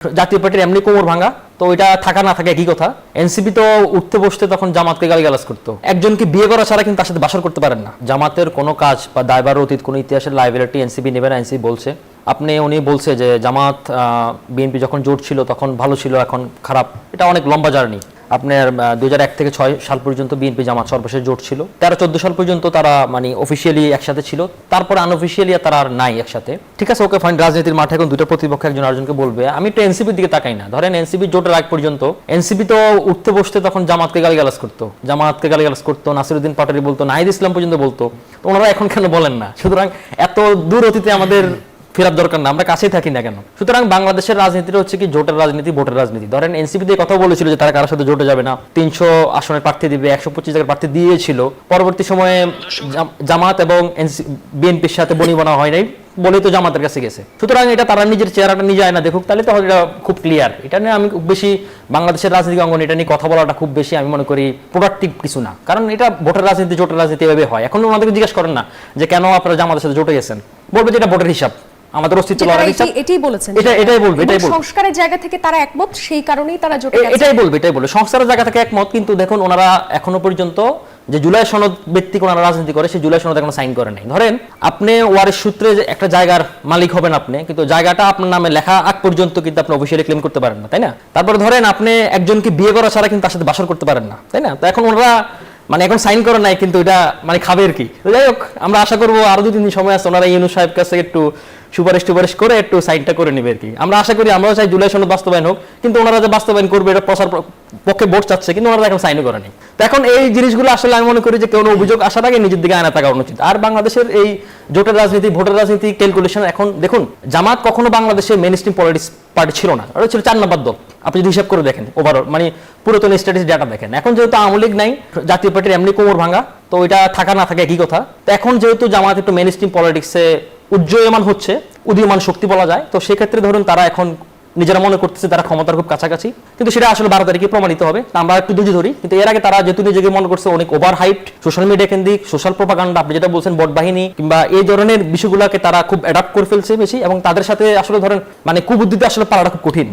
জাতীয় পার্টির এমনি কোমর ভাঙা, তো এটা থাকা না থাকে একই কথা। এনসিপি তো উঠতে বসতে তখন জামাতকে গালিগালাজ করতো। একজনকে বিয়ে করা ছাড়া কিন্তু তার সাথে বাসর করতে পারেন না। জামাতের কোনো কাজ বা দায়ভার অতীত কোনো ইতিহাসের লাইবিলিটি এনসিপি নেবে না, এনসিপি বলছে। উনি বলছে যে জামাত বিএনপি যখন জোট ছিল তখন ভালো ছিল, এখন খারাপ। এটা অনেক লম্বা জার্নি। আপনার 2001 থেকে 6 সাল পর্যন্ত বিএনপি জামাত সর্বশেষ জোট ছিল। 13-14 সাল পর্যন্ত তারা মানে অফিসিয়ালি একসাথে ছিল, তারপরে আনঅফিসিয়ালি তারা আর নাই একসাথে। ঠিক আছে, ওকে ফাইন। রাজনীতির মাঠে এখন দুটো প্রতিপক্ষ একজন আরেকজনকে বলবে। আমি একটু এনসিপির দিকে তাকাই না। ধরেন এনসিপি জোটের আগ পর্যন্ত এনসিপি তো উঠতে বসতে তখন জামাতকে গালিগালাজ করতো, নাসিরউদ্দিন পাটোয়ারি বলতো, নাহিদ ইসলাম পর্যন্ত বলতো। তো ওনারা এখন কেন বলেন না? সুতরাং এত দূর অতীতে আমাদের ফেরার দরকার না, আমরা কাছেই থাকি না কেন? সুতরাং বাংলাদেশের রাজনীতিটা হচ্ছে কি জোটের রাজনীতি, ভোটের রাজনীতি। ধরেন এনসিপি দিয়ে কথা বলেছিল যে তারা কারোর সাথে জোটে যাবে না, 300 আসনের প্রার্থী দিবে, 125 জায়গার প্রার্থী দিয়েছিল। পরবর্তী সময়ে জামাত এবং বিএনপির সাথে বনিবনা হয় নাই বলেই তো জামাতের কাছে গেছে। সুতরাং এটা তারা নিজের চেহারাটা নিজে আয়না দেখুক, তাহলে তো এটা খুব ক্লিয়ার। এটা নিয়ে আমি খুব বেশি বাংলাদেশের রাজনীতি অঙ্গন এটা নিয়ে কথা বলাটা খুব বেশি আমি মনে করি প্রোডাক্টিভ কিছু না। কারণ এটা ভোটের রাজনীতি, জোটের রাজনীতি এভাবে হয়। এখন ওনাদেরকে জিজ্ঞাসা করেন না যে কেন আপনারা জামাতের সাথে জোটে গেছেন, বলবে যে এটা ভোটের হিসাব, আমাদের অস্তিত্ব লড়াই হিসাব। এটাই বলেছেন, এটাই বলবে সংস্কারের জায়গা থেকে তারা একমত, সেই কারণেই তারা জোটে গেছে। এটাই বলবে সংস্কারের জায়গা থেকে একমত। কিন্তু দেখুন ওনারা এখনো পর্যন্ত যে জুলাই সনদ ভিত্তিক ওনারা রাজনীতি করে, সেই জুলাই সনদ এখনো সাইন করে নাই। ধরেন আপনি ওয়ারিশ সূত্রে একটা জায়গার মালিক হবেন আপনি, কিন্তু জায়গাটা আপনার নামে লেখা আগ পর্যন্ত কিন্তু আপনি অফিসিয়ালি ক্লেম করতে পারেন না, তাই না? তারপর ধরেন আপনি একজনকে বিয়ে করা ছাড়া কিন্তু তার সাথে বাসর করতে পারেন না, তাই না? তো এখন ওনারা মানে এখন সাইন করে নাই, কিন্তু এটা মানে খাবে আর কি। যাই হোক, আমরা আশা করবো আরো 2-3 দিন সময় আছে, ওনারা ইউনূস সাহেব কাছে একটু সুপারিশ করে একটু সাইনটা করে নেবে আর কি। আমরা আশা করি, আমরাও চাই জুলাই সনদ বাস্তবায়ন হোক, কিন্তু ওনারা যে বাস্তবায়ন করবে এটা প্রচার পক্ষে ভোট চাচ্ছে, কিন্তু ওনারা এখন সাইনও করেনি। তো এখন এই জিনিসগুলো আসলে আমি মনে করি যে কোনো অভিযোগ আসার আগে নিজের দিকে আয়না থাকা উচিত। আর বাংলাদেশের এই জোটের রাজনীতি, ভোটের রাজনীতি ক্যালকুলেশন, এখন দেখুন জামাত কখনো বাংলাদেশের মেইন স্ট্রিম পলিটিক্স পার্টি ছিল না, ওটা ছিল 4 নম্বর দল। আপনি যদি হিসাব করে দেখেন ওভারঅল, মানে পুরাতন স্ট্যাটিস্টিক্স ডাটা দেখেন, এখন যেহেতু আওয়ামী লীগ নাই, জাতীয় পার্টির এমনি কোমর ভাঙা, তো এটা থাকা না থাকে একই কথা। তো এখন যেহেতু জামাত একটু মেইন স্ট্রিম পলিটিক্সে উজ্জয়মান হচ্ছে, উদীয়মান শক্তি বলা যায়, তো সেক্ষেত্রে ধরুন তারা এখন নিজেরা মনে করতেছে তারা ক্ষমতার খুব কাছাকাছি, কিন্তু সেটা আসলে 12 তারিখে প্রমাণিত হবে। আমরা একটু ধৈর্য ধরি। কিন্তু এর আগে তারা যেহেতু নিজেকে মনে করছে অনেক ওভার হাইট, সোশ্যাল মিডিয়া কেন্দ্রিক, সোশ্যাল প্রোপাগান্ডা, আপনি যেটা বলছেন ভোট বাহিনী কিংবা এই ধরনের বিষয়গুলোকে তারা খুব অ্যাডাপ্ট করে ফেলছে বেশি, এবং তাদের সাথে আসলে ধরেন মানে কুবুদ্ধিতে আসলে পালাটা খুব কঠিন।